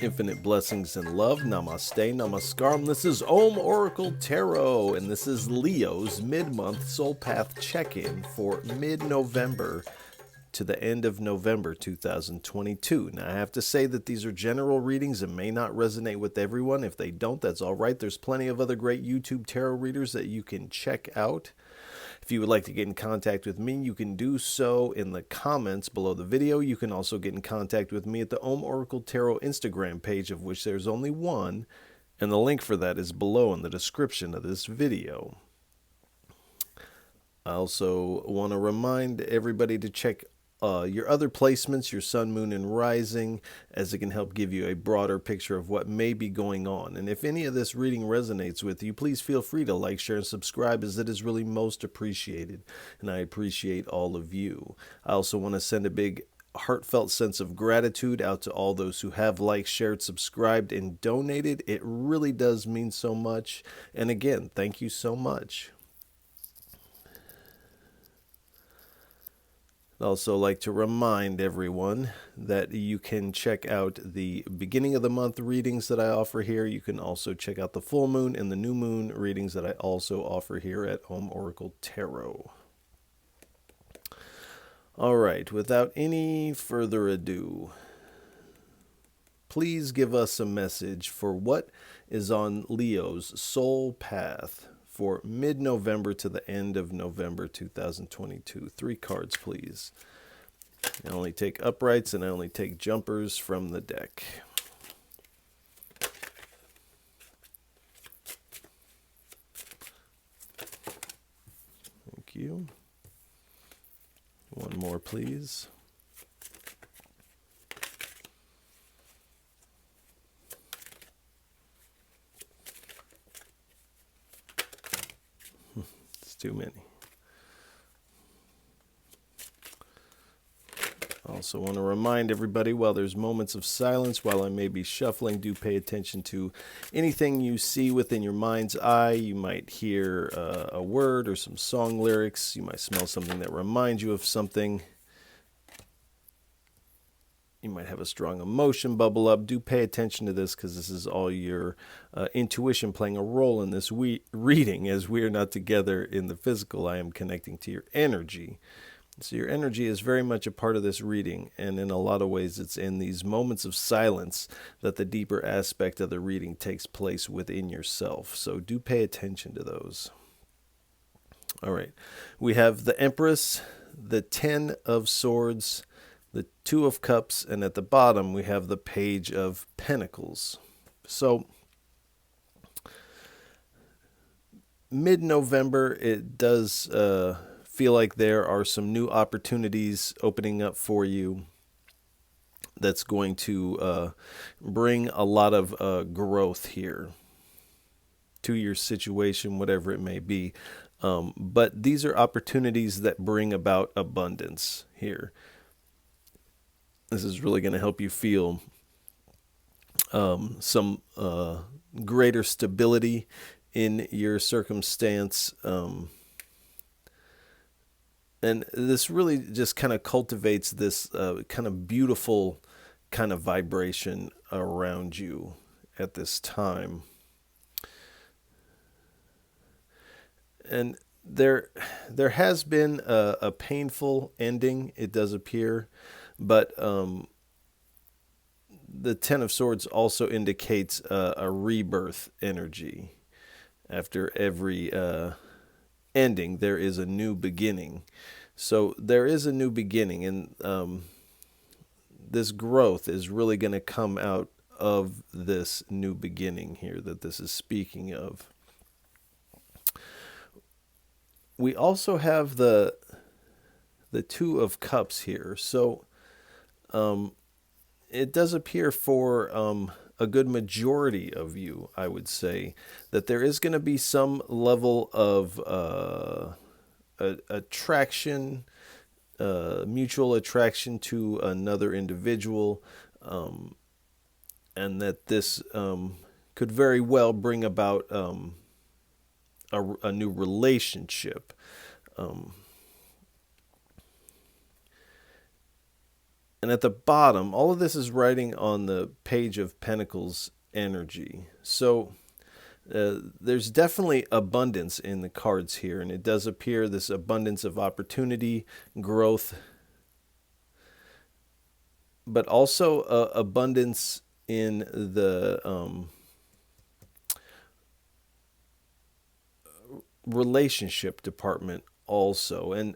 Infinite blessings and love. Namaste, namaskaram. This is Om Oracle Tarot, and this is Leo's mid-month soul path check-in for mid-November to the end of November 2022. Now, I have to say that these are general readings and may not resonate with everyone. If they don't, that's all right. There's plenty of other great YouTube tarot readers that you can check out. If you would like to get in contact with me, you can do so in the comments below the video. You can also get in contact with me at the Om Oracle Tarot Instagram page, of which there's only one, and the link for that is below in the description of this video. I also want to remind everybody to check your other placements, your sun, moon, and rising, as it can help give you a broader picture of what may be going on. And if any of this reading resonates with you, please feel free to like, share, and subscribe, as it is really most appreciated, and I appreciate all of you. I also want to send a big heartfelt sense of gratitude out to all those who have liked, shared, subscribed, and donated. It really does mean so much. And again, thank you so much. I'd also like to remind everyone that you can check out the beginning of the month readings that I offer here. You can also check out the full moon and the new moon readings that I also offer here at Om Oracle Tarot. All right, without any further ado, please give us a message for what is on Leo's soul path for mid-November to the end of November 2022. 3 cards, please. I only take uprights and I only take jumpers from the deck. Thank you. One more, please. It's too many. I also want to remind everybody, while there's moments of silence, while I may be shuffling, do pay attention to anything you see within your mind's eye. You might hear a word or some song lyrics. You might smell something that reminds you of something. You might have a strong emotion bubble up. Do pay attention to this, because this is all your intuition playing a role in this reading. As we are not together in the physical, I am connecting to your energy. So your energy is very much a part of this reading, and in a lot of ways it's in these moments of silence that the deeper aspect of the reading takes place within yourself. So do pay attention to those. All right. We have the Empress, the 10 of Swords, the 2 of Cups, and at the bottom we have the Page of Pentacles. So mid-November, it does feel like there are some new opportunities opening up for you that's going to bring a lot of growth here to your situation, whatever it may be. But these are opportunities that bring about abundance here. This is really going to help you feel some greater stability in your circumstance. And this really just kind of cultivates this kind of beautiful kind of vibration around you at this time. And there has been a painful ending, it does appear, but the 10 of Swords also indicates a rebirth energy. After every ending, there is a new beginning. So there is a new beginning, and this growth is really going to come out of this new beginning here that this is speaking of. We also have the 2 of Cups here. So it does appear for a good majority of you, I would say, that there is going to be some level of attraction, mutual attraction to another individual, and that this could very well bring about a new relationship. And at the bottom, all of this is writing on the Page of Pentacles energy. So there's definitely abundance in the cards here, and it does appear this abundance of opportunity, growth, but also abundance in the relationship department also. And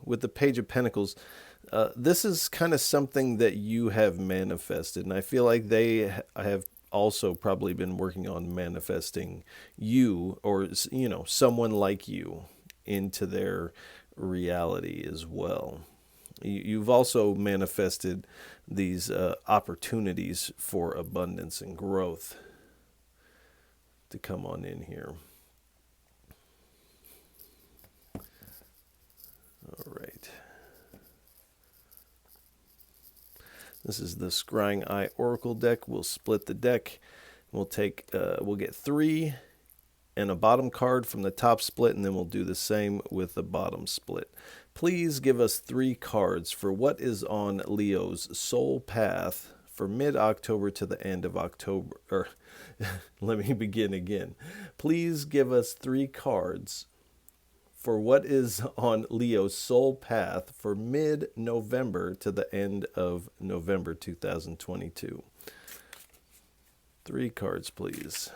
with the Page of Pentacles, this is kind of something that you have manifested, and I feel like they have also probably been working on manifesting you, or someone like you, into their reality as well. You've also manifested these opportunities for abundance and growth to come on in here. All right. This is the Scrying Eye Oracle deck. We'll split the deck. We'll get 3 and a bottom card from the top split, and then we'll do the same with the bottom split. Please give us 3 cards for what is on Leo's soul path for mid-October to the end of October. Or, let me begin again. Please give us 3 cards for what is on Leo's soul path for mid-November to the end of November 2022. 3 cards, please.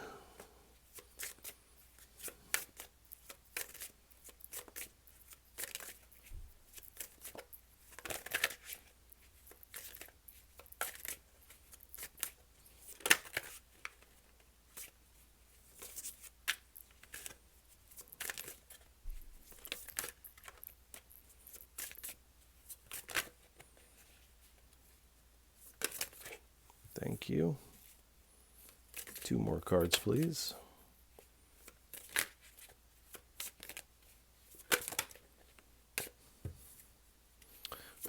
Thank you. 2 more cards, please.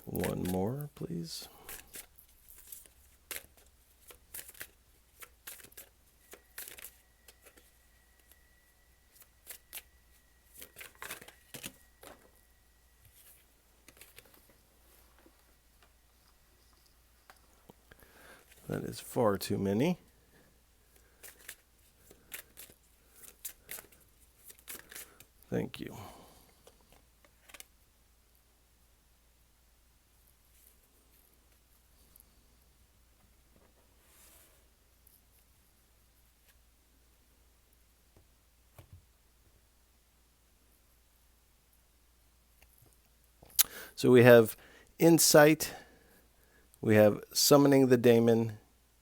One more, please. That is far too many. Thank you. So we have insight, we have summoning the daemon,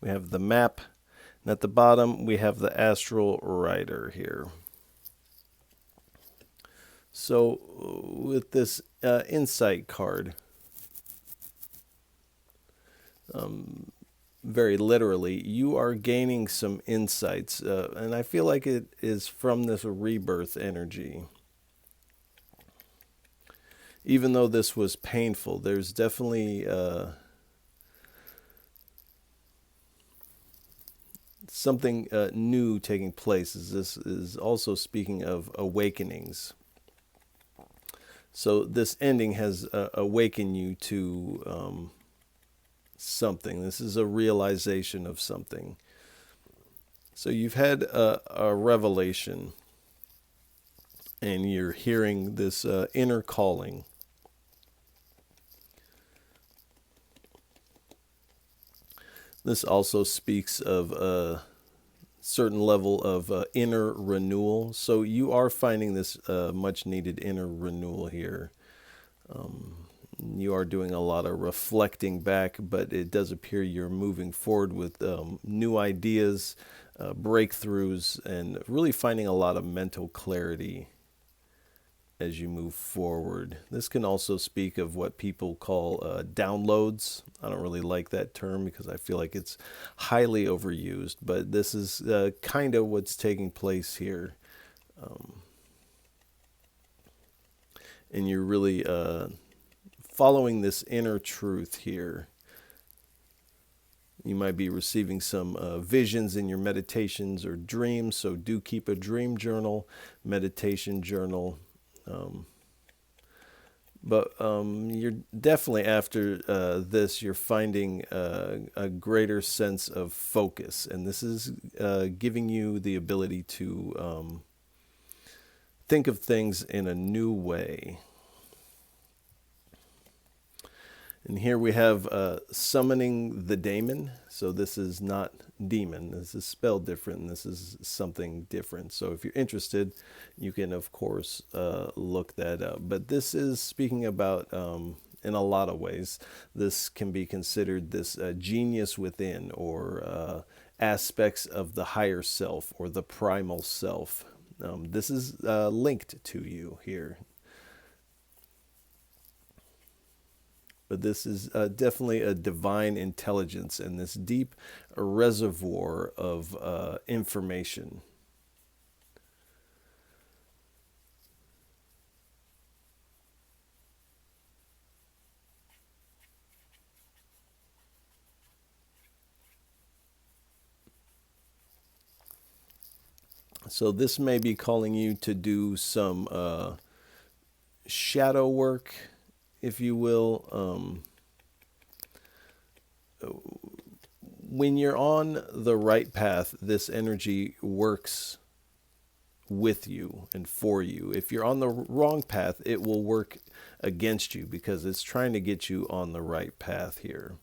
we have the map, and at the bottom we have the astral rider here. So with this insight card, very literally, you are gaining some insights, and I feel like it is from this rebirth energy. Even though this was painful, there's definitely something new taking place. This is also speaking of awakenings. So this ending has awakened you to something. This is a realization of something. So you've had a revelation, and you're hearing this inner calling. This also speaks of a certain level of inner renewal. So you are finding this much needed inner renewal here. You are doing a lot of reflecting back, but it does appear you're moving forward with new ideas, breakthroughs, and really finding a lot of mental clarity as you move forward. This can also speak of what people call downloads. I don't really like that term because I feel like it's highly overused, but this is kind of what's taking place here. And you're really following this inner truth here. You might be receiving some visions in your meditations or dreams, so do keep a dream journal, meditation journal. But you're definitely after this, you're finding a greater sense of focus. And this is giving you the ability to think of things in a new way. And here we have summoning the daemon. So this is not demon. This is spelled different. And this is something different. So if you're interested, you can, of course, look that up. But this is speaking about, in a lot of ways, this can be considered this genius within, or aspects of the higher self or the primal self. This is linked to you here. But this is definitely a divine intelligence and this deep reservoir of information. So this may be calling you to do some shadow work, if you will. When you're on the right path, this energy works with you and for you. If you're on the wrong path, it will work against you because it's trying to get you on the right path here.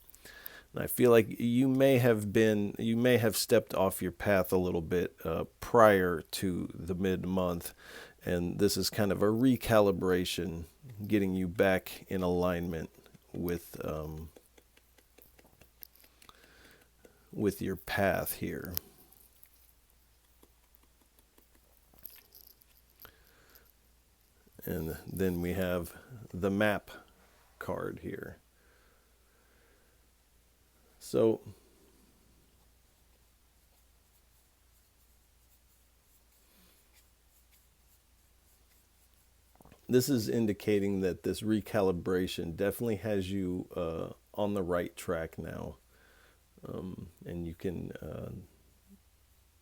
And I feel like you may have stepped off your path a little bit prior to the mid-month, and this is kind of a recalibration, getting you back in alignment with your path here. And then we have the map card here. So this is indicating that this recalibration definitely has you on the right track now. And you can,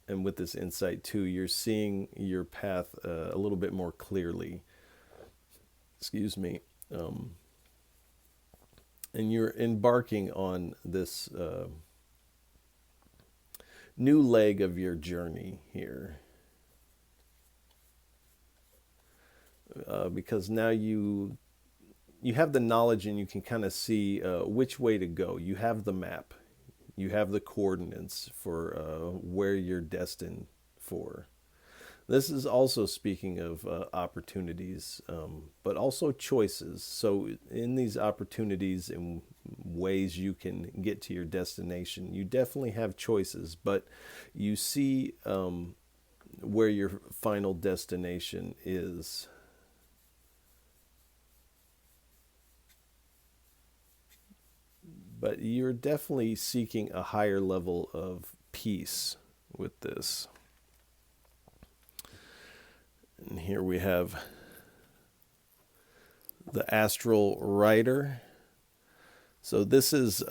and with this insight too, you're seeing your path a little bit more clearly. Excuse me. And you're embarking on this new leg of your journey here. Because now you have the knowledge and you can kind of see which way to go. You have the map. You have the coordinates for where you're destined for. This is also speaking of opportunities, but also choices. So in these opportunities and ways you can get to your destination, you definitely have choices, but you see where your final destination is. But you're definitely seeking a higher level of peace with this. And here we have the astral rider. So this is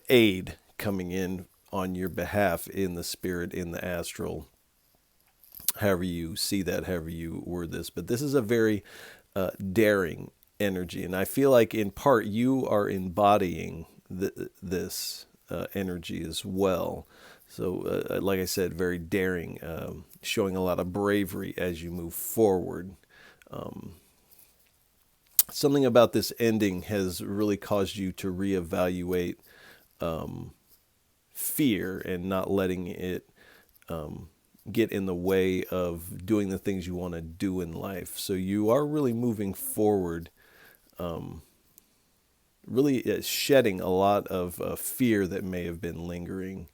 aid coming in on your behalf in the spirit, in the astral, however you see that, however you word this. But this is a very daring energy. And I feel like in part you are embodying this energy as well. So like I said, very daring, showing a lot of bravery as you move forward. Something about this ending has really caused you to reevaluate fear and not letting it get in the way of doing the things you want to do in life. So you are really moving forward, really shedding a lot of fear that may have been lingering.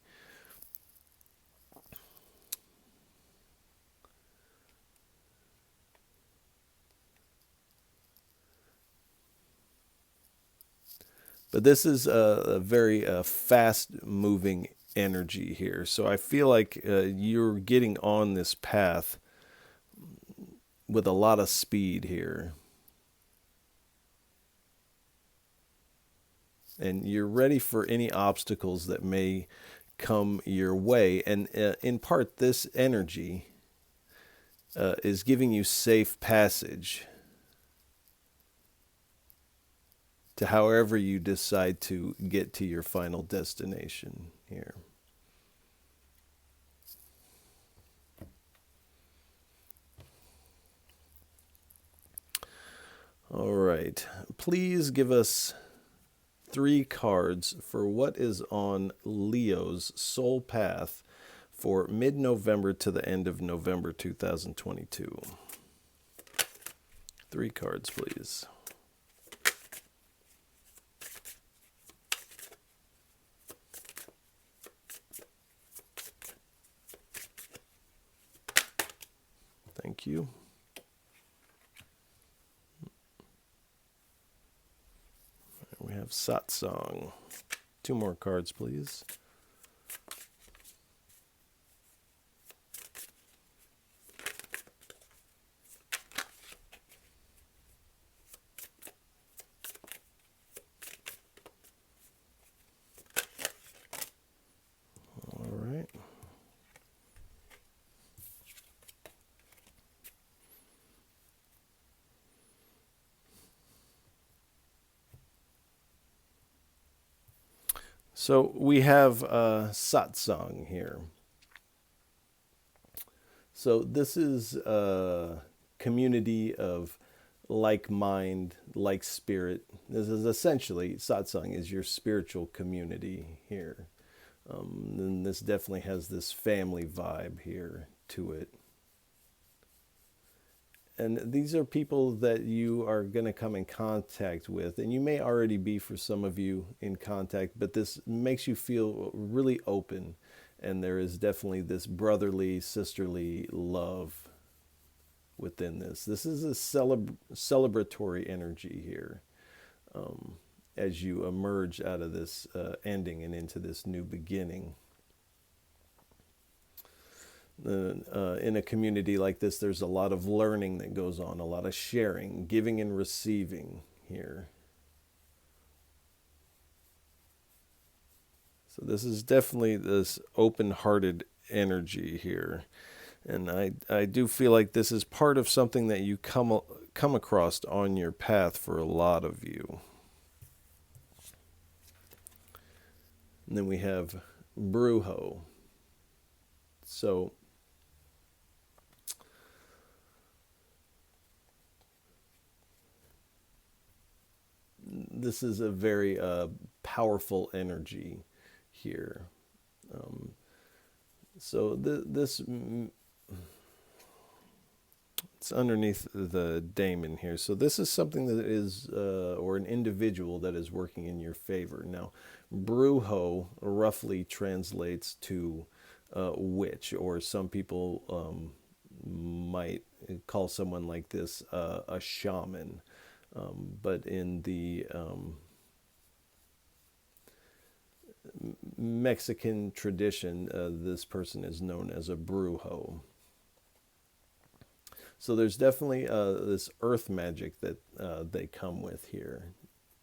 But this is a very fast-moving energy here. So I feel like you're getting on this path with a lot of speed here. And you're ready for any obstacles that may come your way. And in part, this energy is giving you safe passage. to however you decide to get to your final destination here. All right. Please give us 3 cards for what is on Leo's soul path for mid-November to the end of November 2022. 3 cards, please. Thank you. We have satsang. 2 more cards, please. All right. So we have satsang here. So this is a community of like mind, like spirit. This is essentially, satsang is your spiritual community here. And this definitely has this family vibe here to it. And these are people that you are going to come in contact with. And you may already be, for some of you, in contact, but this makes you feel really open. And there is definitely this brotherly, sisterly love within this. This is a celebratory energy here as you emerge out of this ending and into this new beginning. In a community like this, there's a lot of learning that goes on, a lot of sharing, giving and receiving here. So this is definitely this open-hearted energy here. And I do feel like this is part of something that you come across on your path for a lot of you. And then we have Brujo. So this is a very powerful energy here. So this it's underneath the daemon here. So this is something that is, or an individual that is working in your favor. Now, Brujo roughly translates to witch, or some people might call someone like this a shaman. But in the Mexican tradition, this person is known as a brujo. So there's definitely this earth magic that they come with here,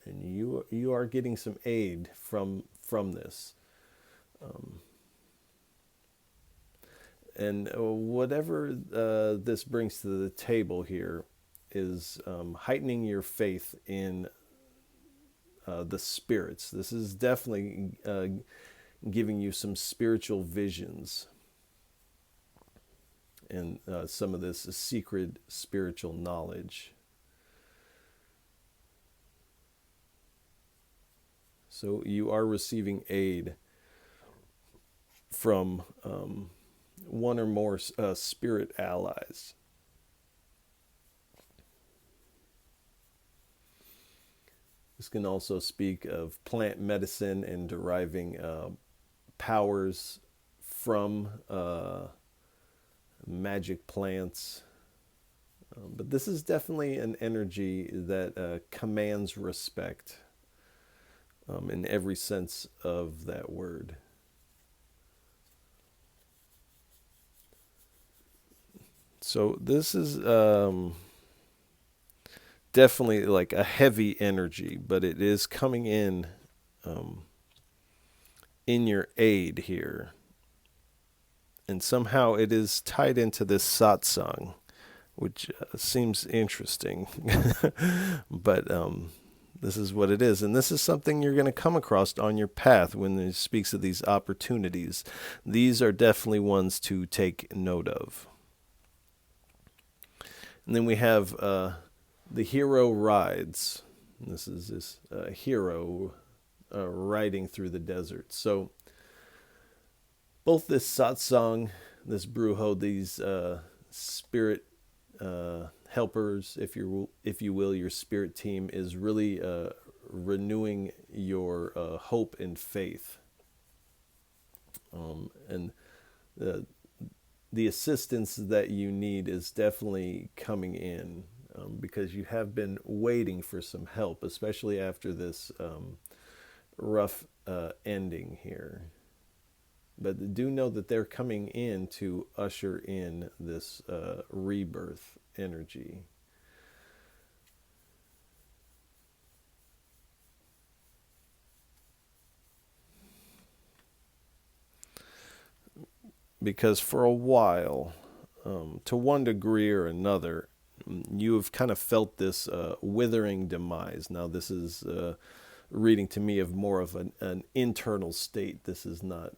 and you are getting some aid from this. And whatever this brings to the table here is heightening your faith in the spirits. This is definitely giving you some spiritual visions and some of this secret spiritual knowledge. So you are receiving aid from one or more spirit allies. This can also speak of plant medicine and deriving powers from magic plants. But this is definitely an energy that commands respect in every sense of that word. So this is definitely like a heavy energy, but it is coming in your aid here. And somehow it is tied into this satsang, which seems interesting. But This is what it is. And this is something you're going to come across on your path when it speaks of these opportunities. These are definitely ones to take note of. And then we have the hero rides. This is this hero riding through the desert. So both this satsang, this brujo, these spirit helpers, if you will, your spirit team is really renewing your hope and faith, and the assistance that you need is definitely coming in, because you have been waiting for some help, especially after this rough ending here. But do know that they're coming in to usher in this rebirth energy. Because for a while, to one degree or another, you have kind of felt this withering demise. Now, this is reading to me of more of an internal state. This is not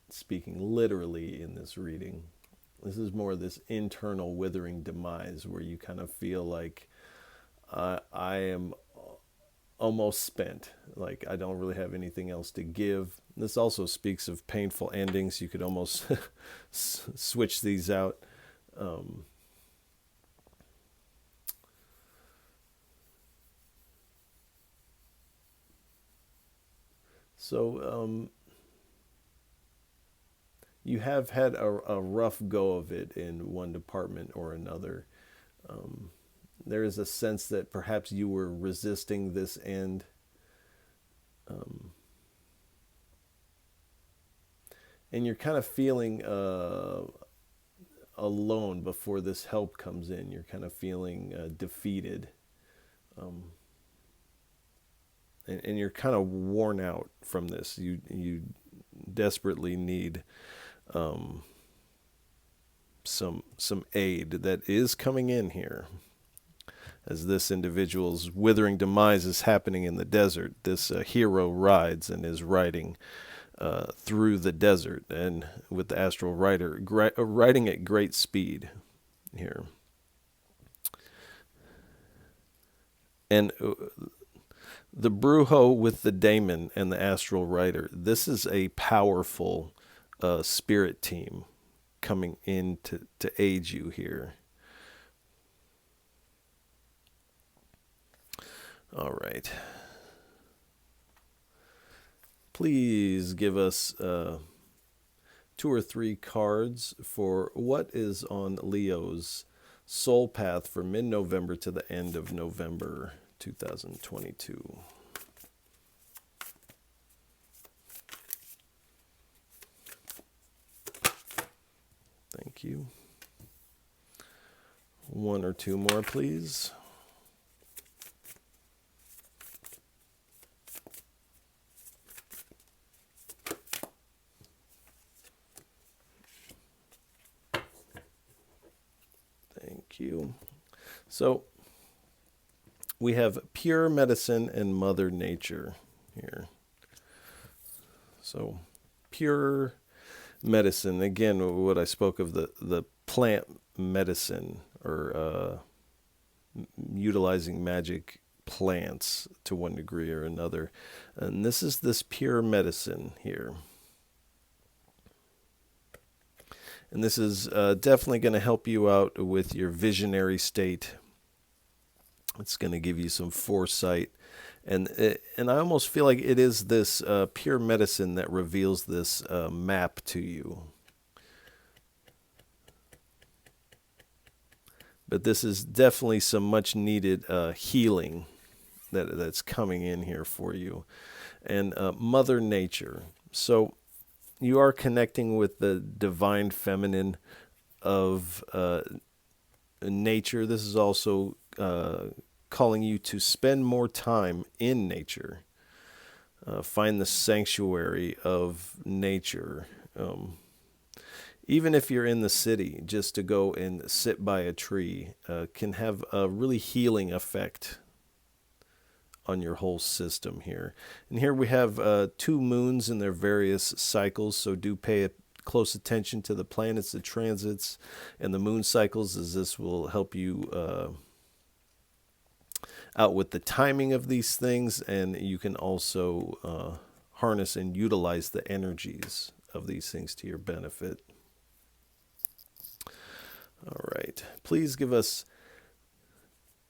speaking literally in this reading. This is more this internal withering demise where you kind of feel like I am almost spent, like I don't really have anything else to give. This also speaks of painful endings. You could almost switch these out. So you have had a rough go of it in one department or another. There is a sense that perhaps you were resisting this end. And you're kind of feeling alone before this help comes in. You're kind of feeling defeated. And you're kind of worn out from this. You desperately need some aid that is coming in here. As this individual's withering demise is happening in the desert, this hero rides and is riding through the desert, and with the astral rider riding at great speed here. And the brujo with the daemon and the astral rider, this is a powerful spirit team coming in to aid you here. All right. Please give us 2 or 3 cards for what is on Leo's soul path for mid-November to the end of November 2022. Thank you. 1 or 2 more, please. Thank you. So we have pure medicine and Mother Nature here. So pure medicine, again, what I spoke of, the plant medicine, or utilizing magic plants to one degree or another. And this is this pure medicine here. And this is definitely going to help you out with your visionary state. It's going to give you some foresight. And I almost feel like it is this pure medicine that reveals this map to you. But this is definitely some much needed healing that's coming in here for you. And Mother Nature. So you are connecting with the divine feminine of nature. This is also calling you to spend more time in nature. Find the sanctuary of nature. Even if you're in the city, just to go and sit by a tree can have a really healing effect on your whole system here. And here we have 2 moons in their various cycles, so do pay close attention to the planets, the transits, and the moon cycles, as this will help you out with the timing of these things, and you can also harness and utilize the energies of these things to your benefit. All right, please give us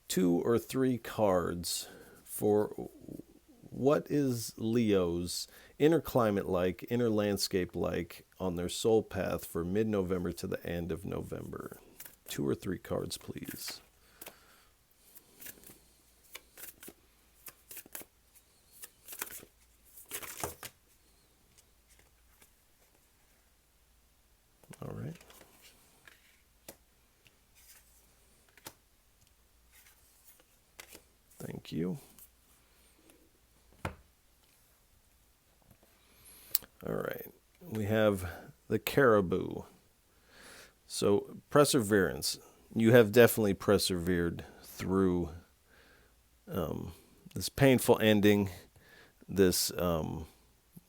2 or 3 cards for what is Leo's inner climate like, inner landscape like on their soul path for mid-November to the end of November. 2 or 3 cards, please. All right. Thank you. All right. We have the caribou. So, perseverance. You have definitely persevered through this painful ending, this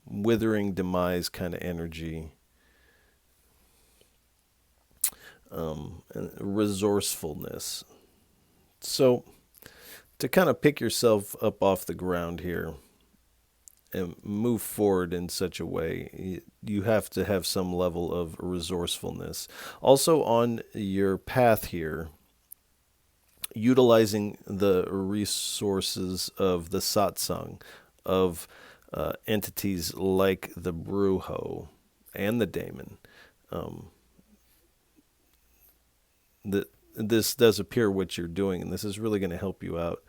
withering demise kind of energy. And resourcefulness. So, to kind of pick yourself up off the ground here and move forward in such a way, you have to have some level of resourcefulness. Also, on your path here, utilizing the resources of the satsang, of entities like the brujo and the daemon. This does appear what you're doing, and this is really going to help you out.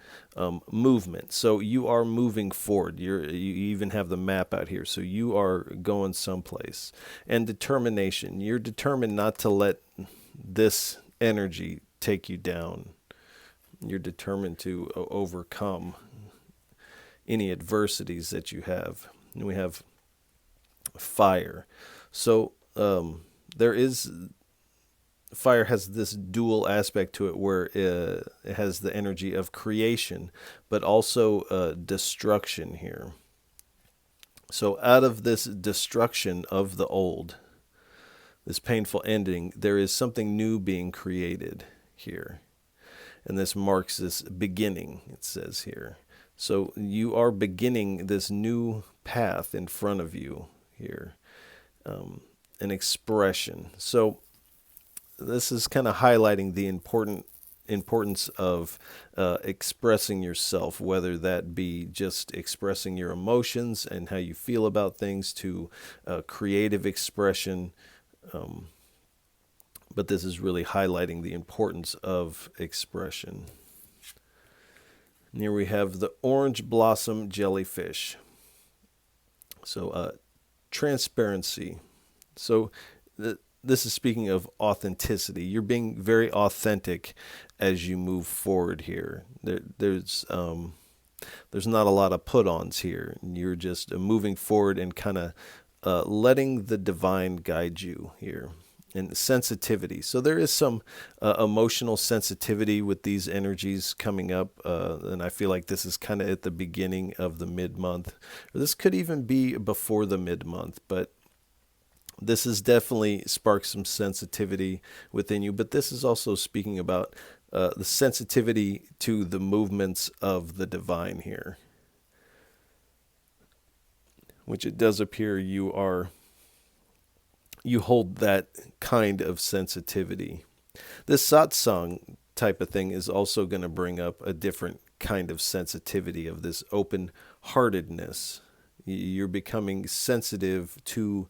Movement. So you are moving forward. You even have the map out here. So you are going someplace. And determination. You're determined not to let this energy take you down. You're determined to overcome any adversities that you have. And we have fire. So fire has this dual aspect to it where it has the energy of creation, but also destruction here. So out of this destruction of the old, this painful ending, there is something new being created here. And this marks this beginning, it says here. So you are beginning this new path in front of you here, an expression. So this is kind of highlighting the importance of expressing yourself, whether that be just expressing your emotions and how you feel about things, to creative expression. But this is really highlighting the importance of expression. And here we have the orange blossom jellyfish. So transparency. So this is speaking of authenticity. You're being very authentic as you move forward here. There's not a lot of put-ons here. You're just moving forward and kind of letting the divine guide you here. And sensitivity. So there is some emotional sensitivity with these energies coming up. And I feel like this is kind of at the beginning of the mid-month. This could even be before the mid-month, but this has definitely sparked some sensitivity within you, but this is also speaking about the sensitivity to the movements of the divine here, which it does appear you hold that kind of sensitivity. This satsang type of thing is also going to bring up a different kind of sensitivity, of this open-heartedness. You're becoming sensitive to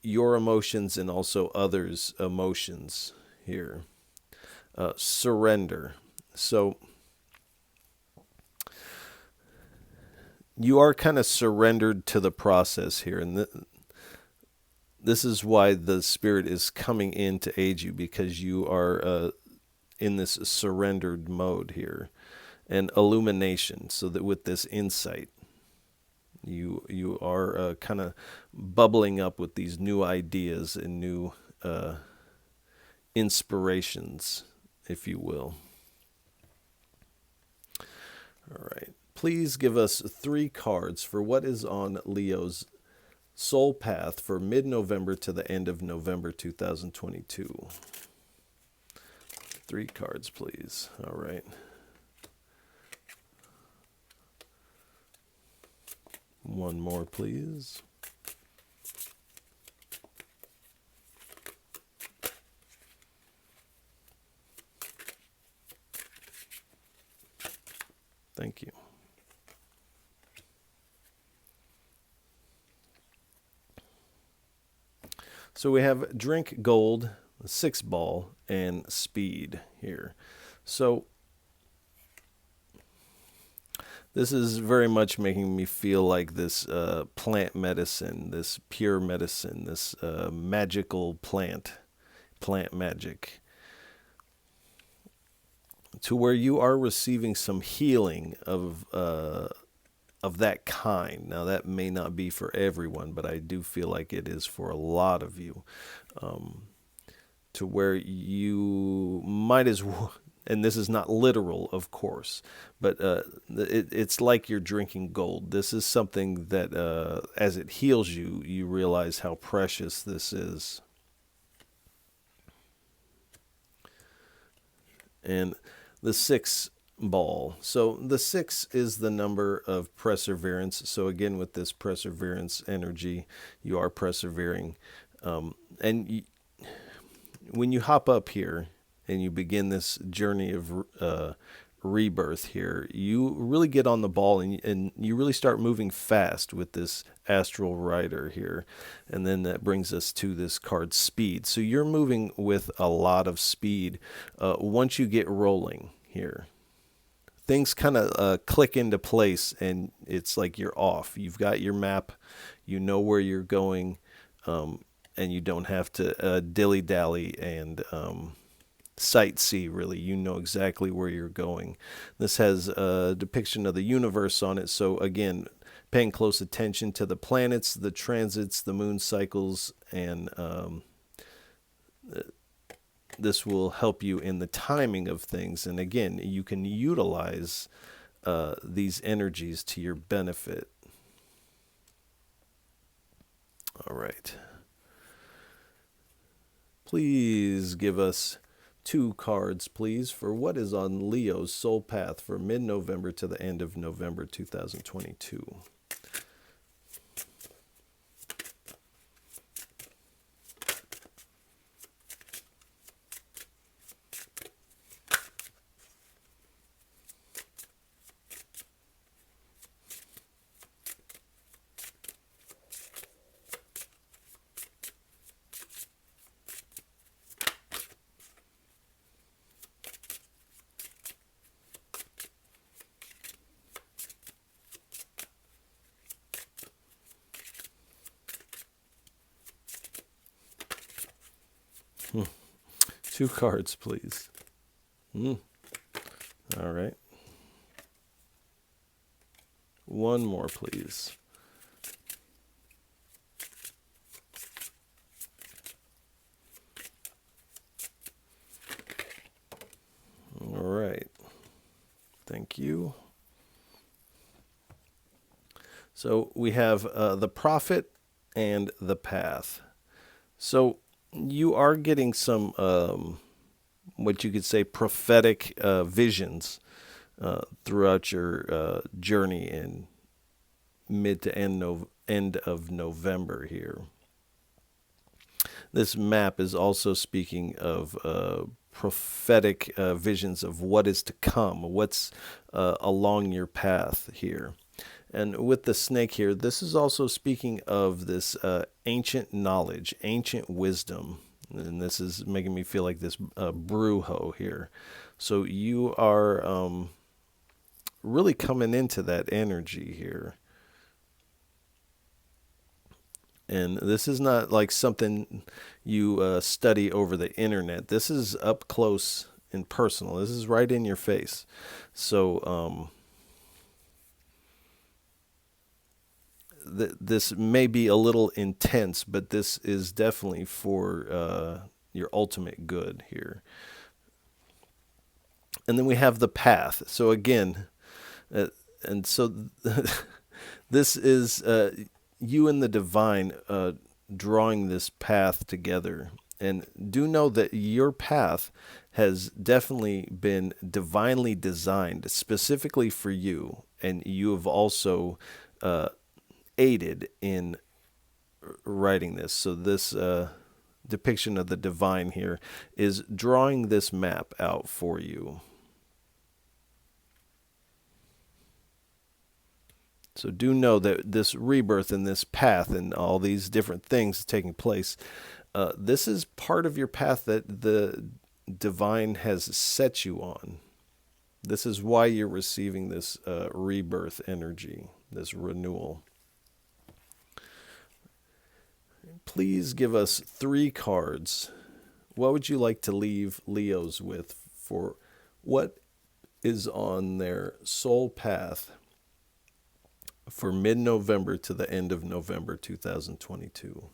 your emotions and also others' emotions here. Surrender. So you are kind of surrendered to the process here. And this is why the Spirit is coming in to aid you, because you are in this surrendered mode here. And illumination, so that with this insight, you are kind of bubbling up with these new ideas and new inspirations, if you will. All right. Please give us 3 cards for what is on Leo's soul path for mid-November to the end of November 2022. 3 cards, please. All right. One more, please. Thank you. So we have drink gold, 6-ball, and speed here. So this is very much making me feel like this plant medicine, this pure medicine, this magical plant magic, to where you are receiving some healing of that kind. Now, that may not be for everyone, but I do feel like it is for a lot of you, to where you might as well, and this is not literal, of course, but it's like you're drinking gold. This is something that, as it heals you, you realize how precious this is. And the 6-ball. So the 6 is the number of perseverance. So again, with this perseverance energy, you are persevering. And when you hop up here and you begin this journey of rebirth here, you really get on the ball, and you really start moving fast with this astral rider here. And then that brings us to this card, speed. So you're moving with a lot of speed once you get rolling here. Things kind of click into place, and it's like you're off. You've got your map, you know where you're going, and you don't have to dilly-dally and sightsee, really. You know exactly where you're going. This has a depiction of the universe on it, so again, paying close attention to the planets, the transits, the moon cycles, and this will help you in the timing of things. And again, you can utilize these energies to your benefit. All right. Please give us 2 cards, please, for what is on Leo's soul path for mid-November to the end of November 2022. Hmm. 2 cards, please. All right. One more, please. All right. Thank you. So we have the prophet and the path. So you are getting some, what you could say, prophetic visions throughout your journey in mid to end of November here. This map is also speaking of prophetic visions of what is to come, what's along your path here. And with the snake here, this is also speaking of this ancient knowledge, ancient wisdom. And this is making me feel like this brujo here. So you are really coming into that energy here. And this is not like something you study over the internet. This is up close and personal. This is right in your face. So this may be a little intense, but this is definitely for your ultimate good here. And then we have the path. So again, Uh, and so this is you and the divine drawing this path together. And do know that your path has definitely been divinely designed specifically for you. And you have also aided in writing this. So, this depiction of the divine here is drawing this map out for you. So do know that this rebirth and this path and all these different things taking place, this is part of your path that the divine has set you on. This is why you're receiving this rebirth energy, this renewal. Please give us 3 cards. What would you like to leave Leos with for what is on their soul path for mid-November to the end of November 2022?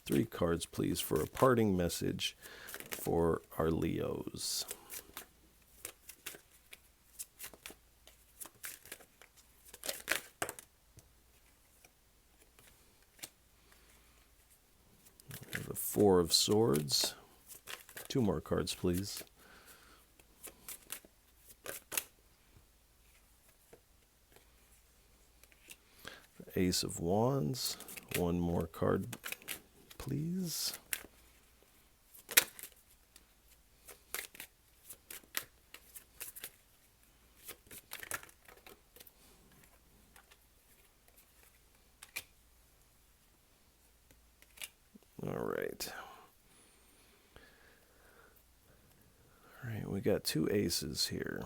3 cards, please, for a parting message for our Leos. The 4 of Swords. 2 more cards, please. The Ace of Wands. 1 more card, please. All right. All right, we got 2 aces here.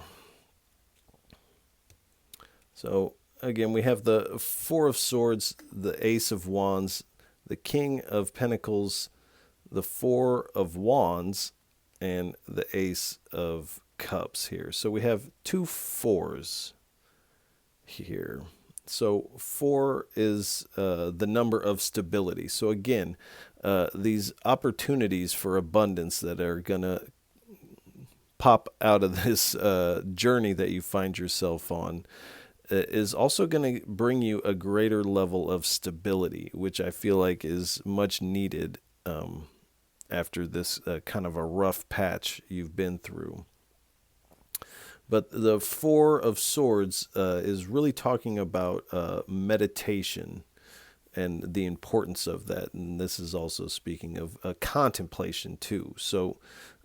So, again, we have the 4 of Swords, the Ace of Wands, the King of Pentacles, the 4 of Wands, and the Ace of Cups here. So we have 2 4s here. So 4 is the number of stability. So again, these opportunities for abundance that are going to pop out of this journey that you find yourself on is also going to bring you a greater level of stability, which I feel like is much needed after this kind of a rough patch you've been through. But the 4 of Swords is really talking about meditation and the importance of that. And this is also speaking of contemplation too. So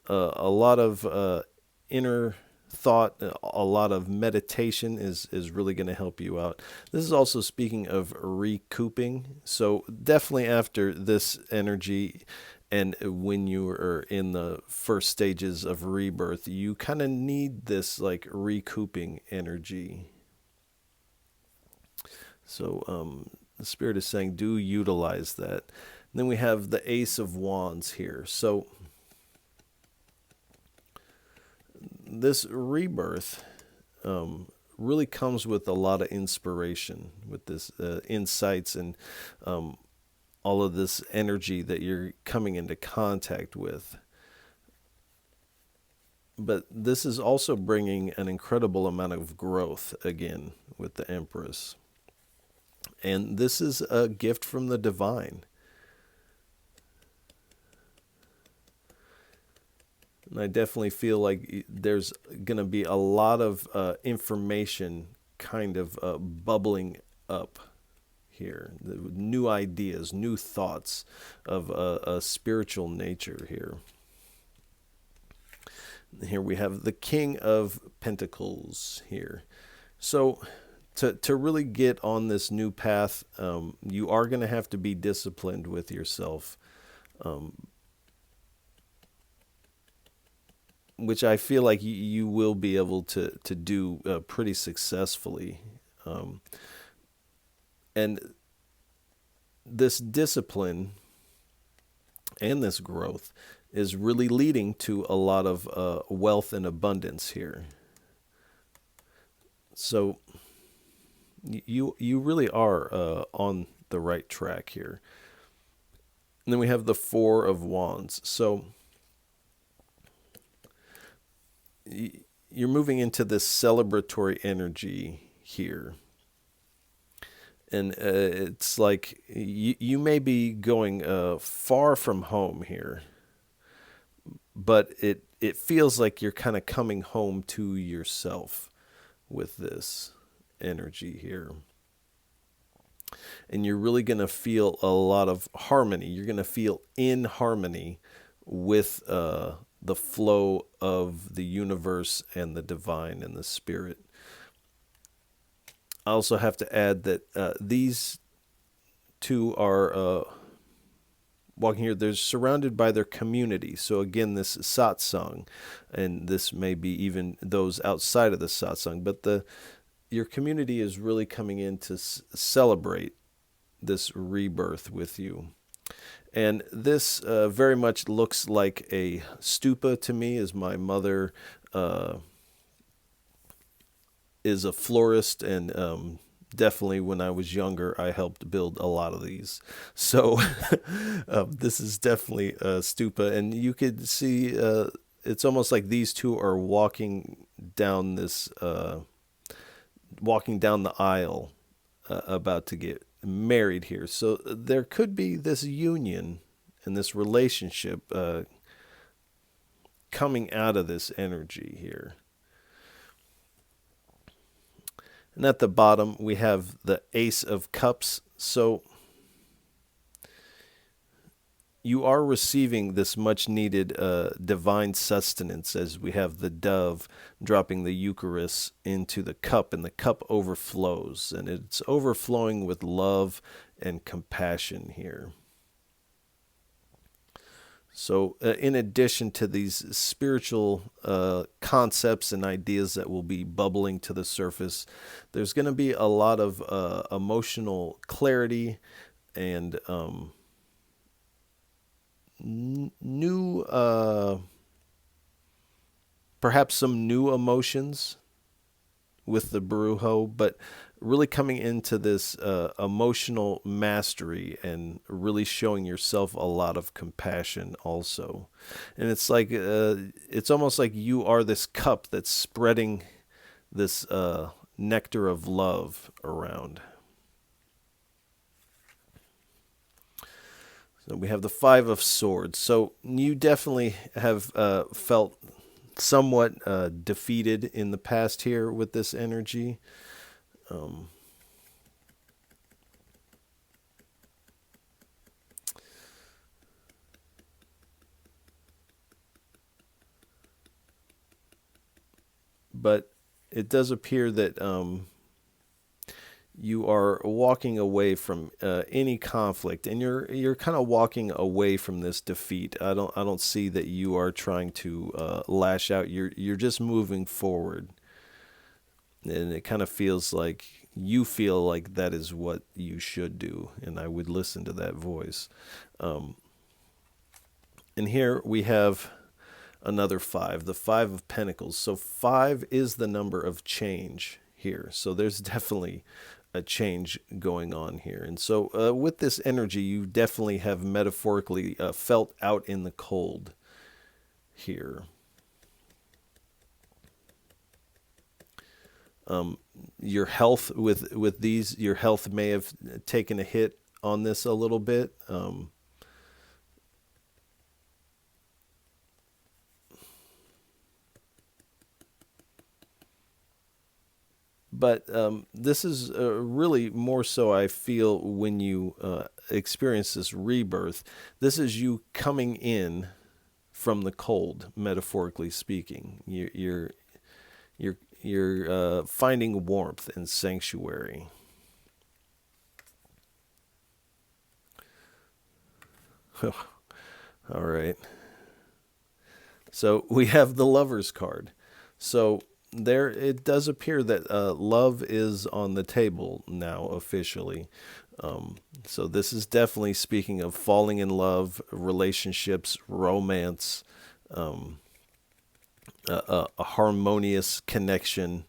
a lot of inner thought, a lot of meditation is really going to help you out. This is also speaking of recouping. So definitely after this energy and when you are in the first stages of rebirth, you kind of need this like recouping energy. So the Spirit is saying do utilize that. And then we have the Ace of Wands here. So this rebirth really comes with a lot of inspiration, with this insights and all of this energy that you're coming into contact with. But this is also bringing an incredible amount of growth again with the Empress. And this is a gift from the divine. And I definitely feel like there's going to be a lot of information kind of bubbling up here. New ideas, new thoughts of a spiritual nature here. Here we have the King of Pentacles here. So to really get on this new path, you are going to have to be disciplined with yourself. Which I feel like you will be able to do pretty successfully. And this discipline and this growth is really leading to a lot of wealth and abundance here. So you really are on the right track here. And then we have the 4 of Wands. So you're moving into this celebratory energy here. And it's like you may be going far from home here, but it feels like you're kind of coming home to yourself with this energy here. And you're really going to feel a lot of harmony. You're going to feel in harmony with the flow of the universe and the divine and the spirit. I also have to add that these two are walking here. They're surrounded by their community. So again, this satsang, and this may be even those outside of the satsang, but your community is really coming in to celebrate this rebirth with you. And this very much looks like a stupa to me, as my mother is a florist, and definitely when I was younger, I helped build a lot of these. So this is definitely a stupa, and you could see it's almost like these two are walking down the aisle, about to get married here. So there could be this union and this relationship coming out of this energy here. And at the bottom, we have the Ace of Cups. So you are receiving this much needed divine sustenance, as we have the dove dropping the Eucharist into the cup, and the cup overflows, and it's overflowing with love and compassion here. So in addition to these spiritual concepts and ideas that will be bubbling to the surface, there's going to be a lot of emotional clarity and new, perhaps some new emotions with the Brujo, but really coming into this emotional mastery and really showing yourself a lot of compassion also. And it's like, it's almost like you are this cup that's spreading this nectar of love around. So we have the Five of Swords. So you definitely have felt somewhat defeated in the past here with this energy. But it does appear that you are walking away from any conflict, and you're kind of walking away from this defeat. I don't see that you are trying to lash out. You're just moving forward, and it kind of feels like you feel like that is what you should do, and I would listen to that voice. And here we have another five, the Five of Pentacles. So 5 is the number of change here. So there's definitely a change going on here. And so with this energy, you definitely have metaphorically felt out in the cold here. Your health with these, your health may have taken a hit on this a little bit. But this is really more so, I feel, when you experience this rebirth. This is you coming in from the cold, metaphorically speaking. You're finding warmth and sanctuary. All right. So we have the Lover's card. So there, it does appear that love is on the table now officially. So this is definitely speaking of falling in love, relationships, romance, a harmonious connection.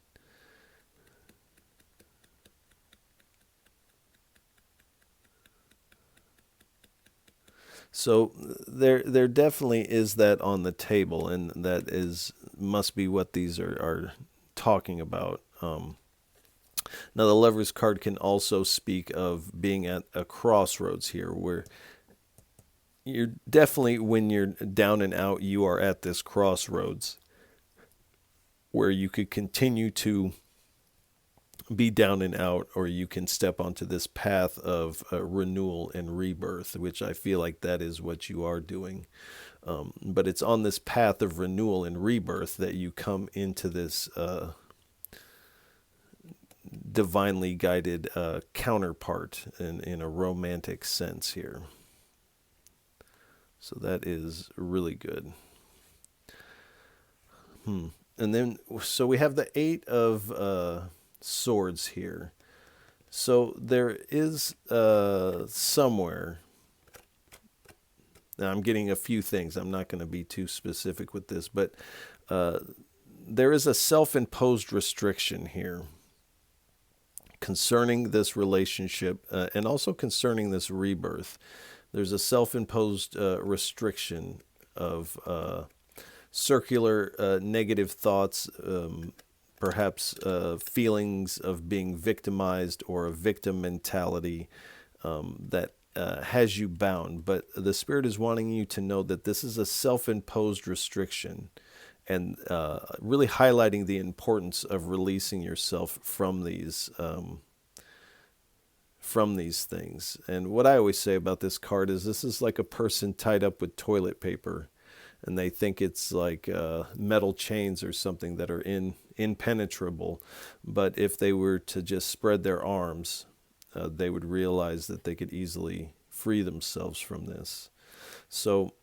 So there definitely is that on the table, and that is must be what these are talking about. Now, the Lover's card can also speak of being at a crossroads here, where you're definitely, when you're down and out, you are at this crossroads where you could continue to be down and out, or you can step onto this path of renewal and rebirth, which I feel like that is what you are doing. But it's on this path of renewal and rebirth that you come into this divinely guided counterpart in a romantic sense here. So that is really good. And then, so we have the Eight of Swords here. So there is somewhere, now I'm getting a few things, I'm not going to be too specific with this, but there is a self-imposed restriction here concerning this relationship and also concerning this rebirth. There's a self-imposed restriction of circular negative thoughts, perhaps feelings of being victimized or a victim mentality that has you bound. But the Spirit is wanting you to know that this is a self-imposed restriction, and really highlighting the importance of releasing yourself from these things. And what I always say about this card is this is like a person tied up with toilet paper, and they think it's like metal chains or something that are impenetrable. But if they were to just spread their arms, they would realize that they could easily free themselves from this. So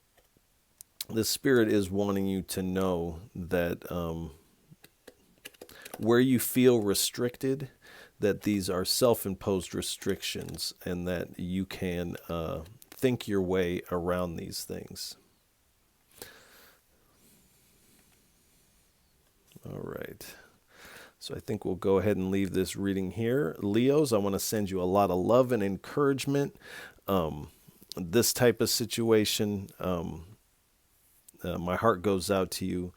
the Spirit is wanting you to know that where you feel restricted, that these are self-imposed restrictions, and that you can think your way around these things. All right. So I think we'll go ahead and leave this reading here. Leos, I want to send you a lot of love and encouragement. This type of situation, my heart goes out to you,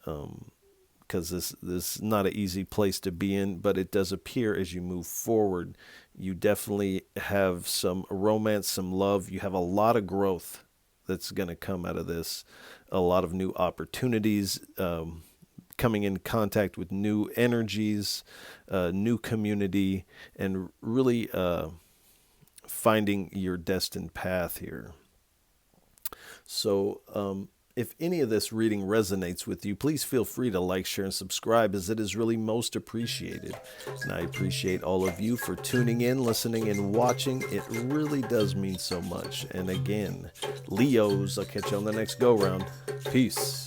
because this is not an easy place to be in, but it does appear as you move forward, you definitely have some romance, some love. You have a lot of growth that's going to come out of this, a lot of new opportunities, coming in contact with new energies, new community, and really finding your destined path here. So if any of this reading resonates with you, please feel free to like, share, and subscribe, as it is really most appreciated. And I appreciate all of you for tuning in, listening, and watching. It really does mean so much. And again, Leos, I'll catch you on the next go-round. Peace.